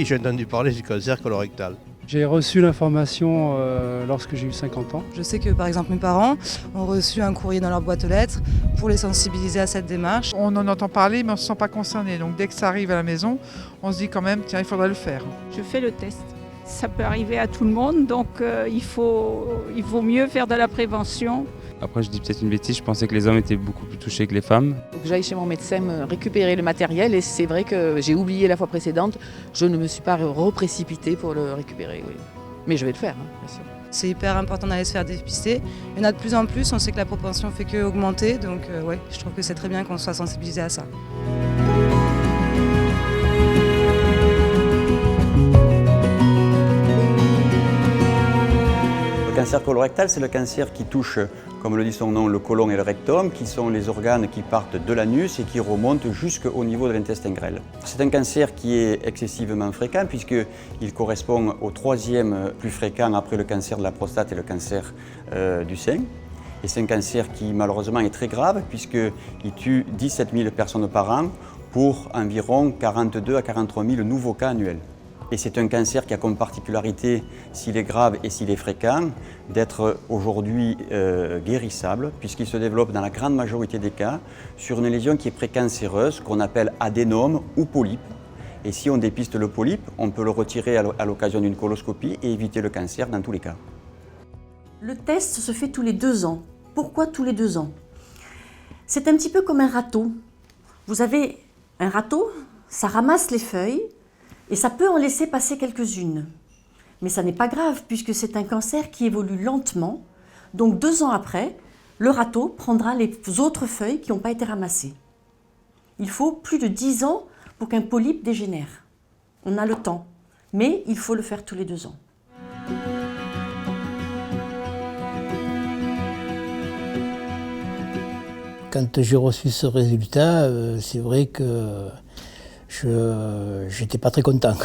Oui, j'ai entendu parler du cancer colorectal. J'ai reçu l'information lorsque j'ai eu 50 ans. Je sais que par exemple mes parents ont reçu un courrier dans leur boîte aux lettres pour les sensibiliser à cette démarche. On en entend parler mais on ne se sent pas concerné. Donc dès que ça arrive à la maison, on se dit quand même tiens il faudrait le faire. Je fais le test. Ça peut arriver à tout le monde donc il vaut mieux faire de la prévention. Après, je dis peut-être une bêtise, je pensais que les hommes étaient beaucoup plus touchés que les femmes. Faut que j'aille chez mon médecin me récupérer le matériel et c'est vrai que j'ai oublié la fois précédente, je ne me suis pas reprécipitée pour le récupérer. Oui. Mais je vais le faire, bien sûr. C'est hyper important d'aller se faire dépister. Il y en a de plus en plus, on sait que la propension fait qu'augmenter, donc ouais, je trouve que c'est très bien qu'on soit sensibilisé à ça. Le cancer colorectal, c'est le cancer qui touche, comme le dit son nom, le côlon et le rectum, qui sont les organes qui partent de l'anus et qui remontent jusqu'au niveau de l'intestin grêle. C'est un cancer qui est excessivement fréquent puisqu'il correspond au troisième plus fréquent après le cancer de la prostate et le cancer du sein. Et c'est un cancer qui malheureusement est très grave puisqu'il tue 17 000 personnes par an pour environ 42 à 43 000 nouveaux cas annuels. Et c'est un cancer qui a comme particularité, s'il est grave et s'il est fréquent, d'être aujourd'hui guérissable, puisqu'il se développe dans la grande majorité des cas sur une lésion qui est précancéreuse, qu'on appelle adénome ou polype. Et si on dépiste le polype, on peut le retirer à l'occasion d'une coloscopie et éviter le cancer dans tous les cas. Le test se fait tous les 2 ans. Pourquoi tous les 2 ans? C'est un petit peu comme un râteau. Vous avez un râteau, ça ramasse les feuilles, et ça peut en laisser passer quelques-unes. Mais ça n'est pas grave puisque c'est un cancer qui évolue lentement. Donc 2 ans après, le râteau prendra les autres feuilles qui n'ont pas été ramassées. Il faut plus de 10 ans pour qu'un polype dégénère. On a le temps, mais il faut le faire tous les 2 ans. Quand j'ai reçu ce résultat, c'est vrai que j'étais pas très content.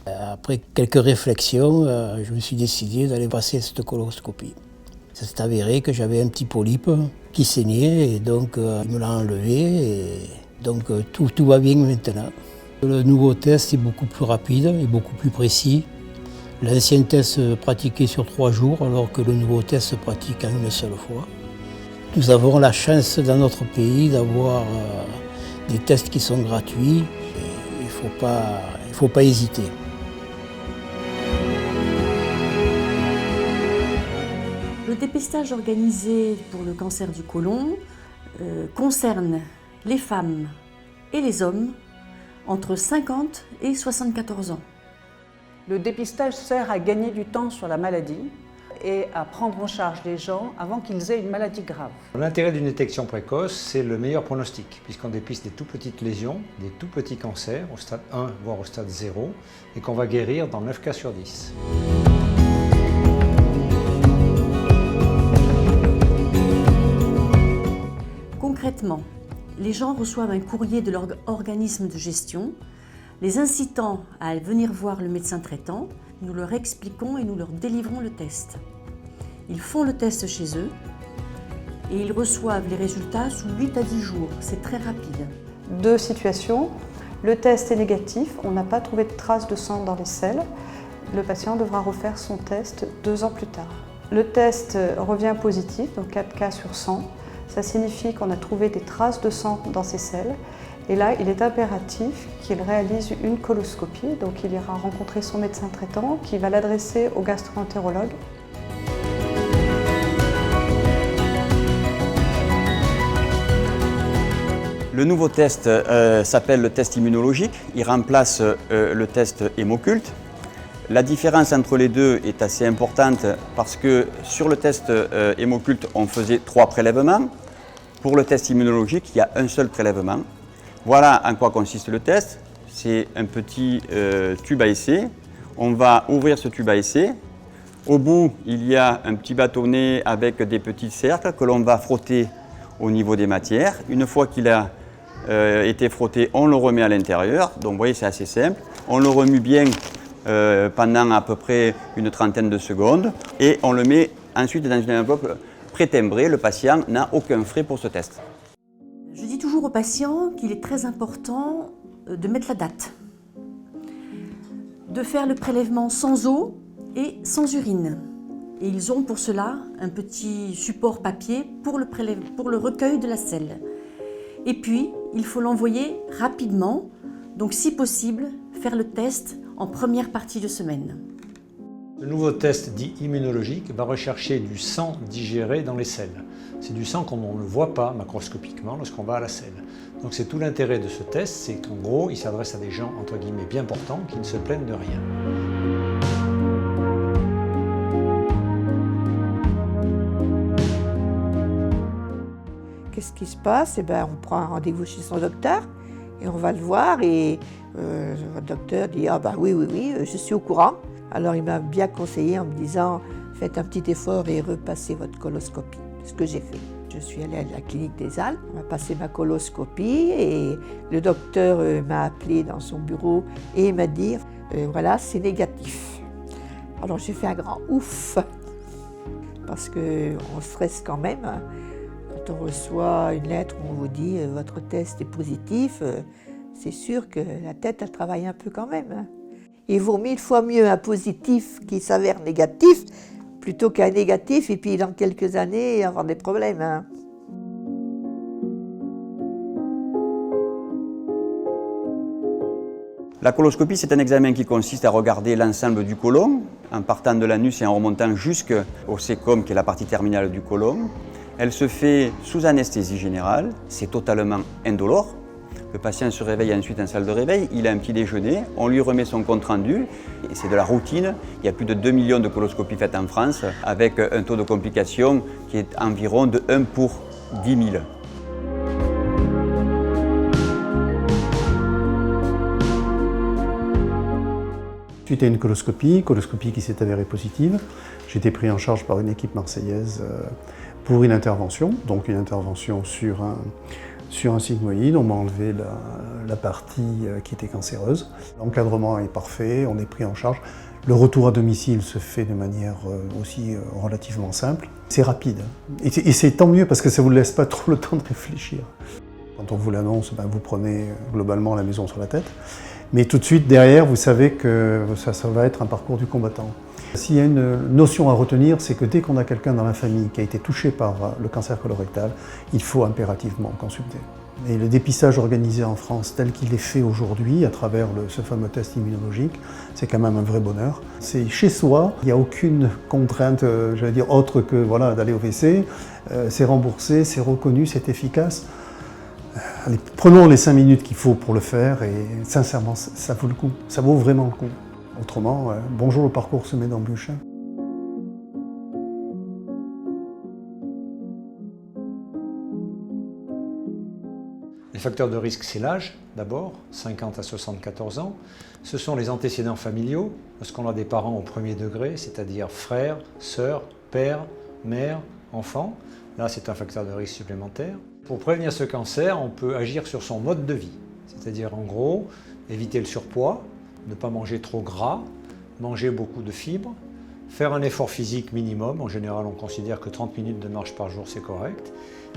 Après quelques réflexions, je me suis décidé d'aller passer cette coloscopie. Ça s'est avéré que j'avais un petit polype qui saignait et donc il me l'a enlevé et donc tout va bien maintenant. Le nouveau test est beaucoup plus rapide et beaucoup plus précis. L'ancien test se pratiquait sur 3 jours alors que le nouveau test se pratique en une seule fois. Nous avons la chance dans notre pays d'avoir des tests qui sont gratuits, il ne faut pas hésiter. Le dépistage organisé pour le cancer du côlon concerne les femmes et les hommes entre 50 et 74 ans. Le dépistage sert à gagner du temps sur la maladie et à prendre en charge les gens avant qu'ils aient une maladie grave. L'intérêt d'une détection précoce, c'est le meilleur pronostic, puisqu'on dépiste des tout petites lésions, des tout petits cancers, au stade 1 voire au stade 0, et qu'on va guérir dans 9 cas sur 10. Concrètement, les gens reçoivent un courrier de leur organisme de gestion, les incitant à venir voir le médecin traitant. Nous leur expliquons et nous leur délivrons le test. Ils font le test chez eux et ils reçoivent les résultats sous 8 à 10 jours. C'est très rapide. 2 situations. Le test est négatif, on n'a pas trouvé de traces de sang dans les selles. Le patient devra refaire son test 2 ans plus tard. Le test revient positif, donc 4 cas sur 100. Ça signifie qu'on a trouvé des traces de sang dans ces selles. Et là, il est impératif qu'il réalise une coloscopie, donc il ira rencontrer son médecin traitant qui va l'adresser au gastro-entérologue. Le nouveau test s'appelle le test immunologique, il remplace le test hémoculte. La différence entre les deux est assez importante parce que sur le test hémoculte, on faisait 3 prélèvements. Pour le test immunologique, il y a un seul prélèvement. Voilà en quoi consiste le test. C'est un petit tube à essai. On va ouvrir ce tube à essai. Au bout, il y a un petit bâtonnet avec des petits cercles que l'on va frotter au niveau des matières. Une fois qu'il a été frotté, on le remet à l'intérieur. Donc vous voyez, c'est assez simple. On le remue bien pendant à peu près une trentaine de secondes et on le met ensuite dans une enveloppe pré-timbrée. Le patient n'a aucun frais pour ce test. Je dis toujours aux patients qu'il est très important de mettre la date. de faire le prélèvement sans eau et sans urine. Et ils ont pour cela un petit support papier pour le recueil de la selle. Et puis, il faut l'envoyer rapidement, donc si possible, faire le test en première partie de semaine. Le nouveau test dit immunologique va rechercher du sang digéré dans les selles. C'est du sang qu'on ne voit pas macroscopiquement lorsqu'on va à la selle. Donc c'est tout l'intérêt de ce test, c'est qu'en gros, il s'adresse à des gens entre guillemets bien portants qui ne se plaignent de rien. Qu'est-ce qui se passe? On prend un rendez-vous chez son docteur et on va le voir et votre docteur dit « Ah bah oui, je suis au courant ». Alors il m'a bien conseillé en me disant « Faites un petit effort et repassez votre coloscopie ». C'est ce que j'ai fait. Je suis allée à la clinique des Alpes, on m'a passé ma coloscopie et le docteur m'a appelé dans son bureau et il m'a dit « Voilà, c'est négatif ». Alors j'ai fait un grand ouf parce qu'on stresse quand même. Quand on reçoit une lettre où on vous dit « Votre test est positif », c'est sûr que la tête, elle travaille un peu quand même. Il vaut 1000 fois mieux un positif qui s'avère négatif plutôt qu'un négatif et puis dans quelques années avoir des problèmes. La coloscopie, c'est un examen qui consiste à regarder l'ensemble du côlon, en partant de l'anus et en remontant jusqu'au cécum, qui est la partie terminale du côlon. Elle se fait sous anesthésie générale, c'est totalement indolore. Le patient se réveille ensuite en salle de réveil, il a un petit déjeuner, on lui remet son compte-rendu, et c'est de la routine. Il y a plus de 2 millions de coloscopies faites en France, avec un taux de complication qui est environ de 1 pour 10 000. Suite à une coloscopie qui s'est avérée positive, j'ai été pris en charge par une équipe marseillaise pour une intervention, donc une intervention sur un sigmoïde. On m'a enlevé la partie qui était cancéreuse. L'encadrement est parfait, on est pris en charge. Le retour à domicile se fait de manière aussi relativement simple. C'est rapide et c'est tant mieux parce que ça ne vous laisse pas trop le temps de réfléchir. Quand on vous l'annonce, vous prenez globalement la maison sur la tête. Mais tout de suite, derrière, vous savez que ça va être un parcours du combattant. S'il y a une notion à retenir, c'est que dès qu'on a quelqu'un dans la famille qui a été touché par le cancer colorectal, il faut impérativement consulter. Et le dépistage organisé en France tel qu'il est fait aujourd'hui, à travers ce fameux test immunologique, c'est quand même un vrai bonheur. C'est chez soi, il n'y a aucune contrainte, j'allais dire, autre que voilà, d'aller au WC. C'est remboursé, c'est reconnu, c'est efficace. Allez, prenons les 5 minutes qu'il faut pour le faire et sincèrement, ça vaut le coup. Ça vaut vraiment le coup. Autrement, bonjour le parcours semé d'embûches. Les facteurs de risque, c'est l'âge, d'abord, 50 à 74 ans. Ce sont les antécédents familiaux, lorsqu'on a des parents au premier degré, c'est-à-dire frères, sœurs, père, mère, enfant. Là, c'est un facteur de risque supplémentaire. Pour prévenir ce cancer, on peut agir sur son mode de vie, c'est-à-dire en gros, éviter le surpoids, ne pas manger trop gras, manger beaucoup de fibres, faire un effort physique minimum, en général on considère que 30 minutes de marche par jour c'est correct,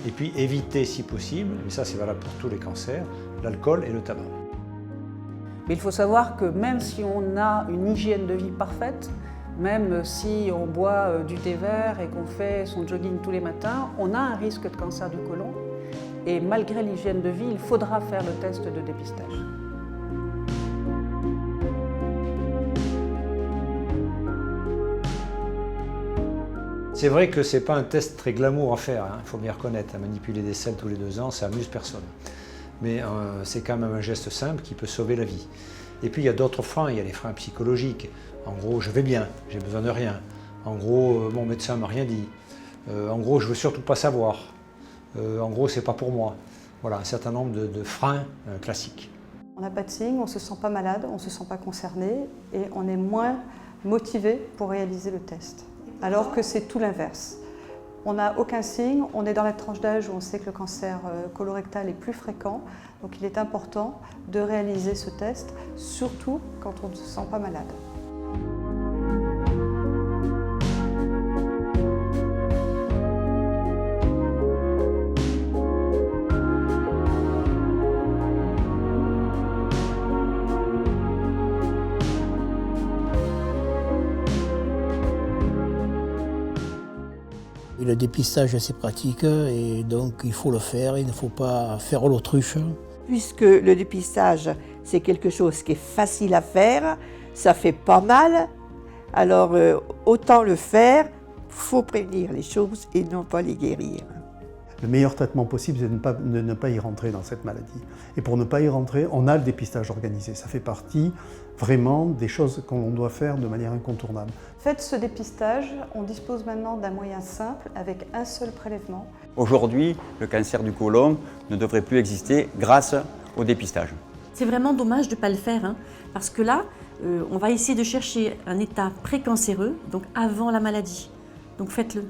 et puis éviter si possible, mais ça c'est valable pour tous les cancers, l'alcool et le tabac. Mais il faut savoir que même si on a une hygiène de vie parfaite, même si on boit du thé vert et qu'on fait son jogging tous les matins, on a un risque de cancer du côlon. Et malgré l'hygiène de vie, il faudra faire le test de dépistage. C'est vrai que ce n'est pas un test très glamour à faire, il faut bien reconnaître. Manipuler des selles tous les 2 ans, ça amuse personne. Mais c'est quand même un geste simple qui peut sauver la vie. Et puis il y a d'autres freins, il y a les freins psychologiques. En gros, je vais bien, j'ai besoin de rien. En gros, mon médecin ne m'a rien dit. En gros, je ne veux surtout pas savoir. En gros, c'est pas pour moi. Voilà, un certain nombre de freins classiques. On n'a pas de signe, on ne se sent pas malade, on ne se sent pas concerné et on est moins motivé pour réaliser le test. Alors que c'est tout l'inverse. On n'a aucun signe, on est dans la tranche d'âge où on sait que le cancer colorectal est plus fréquent, donc il est important de réaliser ce test, surtout quand on ne se sent pas malade. Et le dépistage, c'est pratique et donc il faut le faire, il ne faut pas faire l'autruche. Puisque le dépistage, c'est quelque chose qui est facile à faire, ça fait pas mal, alors autant le faire, il faut prévenir les choses et non pas les guérir. Le meilleur traitement possible, c'est de ne pas y rentrer dans cette maladie. Et pour ne pas y rentrer, on a le dépistage organisé. Ça fait partie vraiment des choses qu'on doit faire de manière incontournable. Faites ce dépistage, on dispose maintenant d'un moyen simple avec un seul prélèvement. Aujourd'hui, le cancer du côlon ne devrait plus exister grâce au dépistage. C'est vraiment dommage de ne pas le faire, hein, parce que là, on va essayer de chercher un état précancéreux, donc avant la maladie. Donc faites-le.